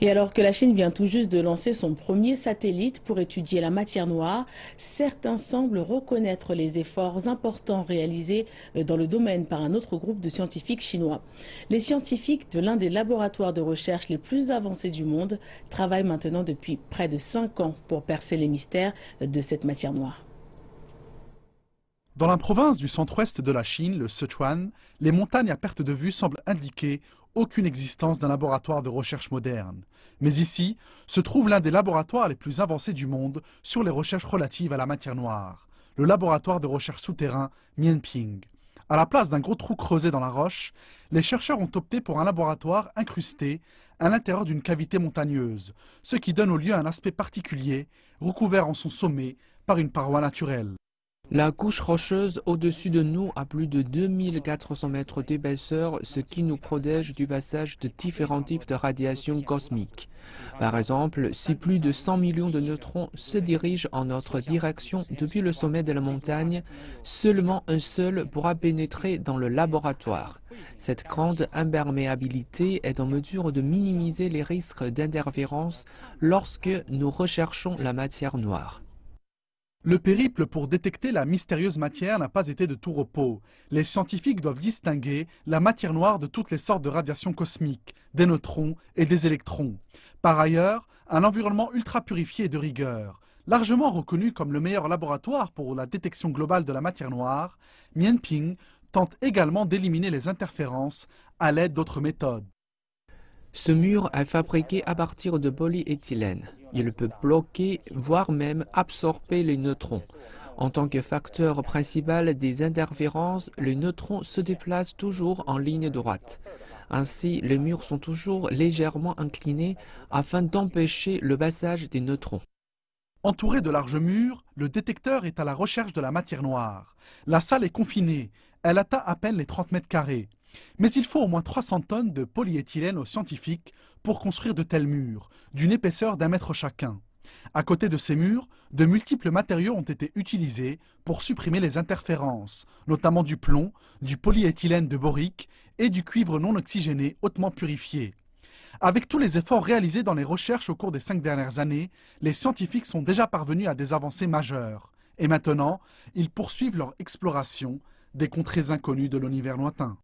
Et alors que la Chine vient tout juste de lancer son premier satellite pour étudier la matière noire, certains semblent reconnaître les efforts importants réalisés dans le domaine par un autre groupe de scientifiques chinois. Les scientifiques de l'un des laboratoires de recherche les plus avancés du monde travaillent maintenant depuis près de 5 ans pour percer les mystères de cette matière noire. Dans la province du centre-ouest de la Chine, le Sichuan, les montagnes à perte de vue semblent indiquer aucune existence d'un laboratoire de recherche moderne. Mais ici se trouve l'un des laboratoires les plus avancés du monde sur les recherches relatives à la matière noire, le laboratoire de recherche souterrain Mianping. À la place d'un gros trou creusé dans la roche, les chercheurs ont opté pour un laboratoire incrusté à l'intérieur d'une cavité montagneuse, ce qui donne au lieu un aspect particulier, recouvert en son sommet par une paroi naturelle. La couche rocheuse au-dessus de nous a plus de 2400 mètres d'épaisseur, ce qui nous protège du passage de différents types de radiations cosmiques. Par exemple, si plus de 100 millions de neutrons se dirigent en notre direction depuis le sommet de la montagne, seulement un seul pourra pénétrer dans le laboratoire. Cette grande imperméabilité est en mesure de minimiser les risques d'interférence lorsque nous recherchons la matière noire. Le périple pour détecter la mystérieuse matière n'a pas été de tout repos. Les scientifiques doivent distinguer la matière noire de toutes les sortes de radiations cosmiques, des neutrons et des électrons. Par ailleurs, un environnement ultra purifié et de rigueur. Largement reconnu comme le meilleur laboratoire pour la détection globale de la matière noire, Mianping tente également d'éliminer les interférences à l'aide d'autres méthodes. Ce mur est fabriqué à partir de polyéthylène. Il peut bloquer, voire même absorber les neutrons. En tant que facteur principal des interférences, les neutrons se déplacent toujours en ligne droite. Ainsi, les murs sont toujours légèrement inclinés afin d'empêcher le passage des neutrons. Entouré de larges murs, le détecteur est à la recherche de la matière noire. La salle est confinée, elle atteint à peine les 30 mètres carrés. Mais il faut au moins 300 tonnes de polyéthylène aux scientifiques pour construire de tels murs, d'une épaisseur d'1 mètre chacun. À côté de ces murs, de multiples matériaux ont été utilisés pour supprimer les interférences, notamment du plomb, du polyéthylène de borique et du cuivre non oxygéné hautement purifié. Avec tous les efforts réalisés dans les recherches au cours des 5 dernières années, les scientifiques sont déjà parvenus à des avancées majeures. Et maintenant, ils poursuivent leur exploration des contrées inconnues de l'univers lointain.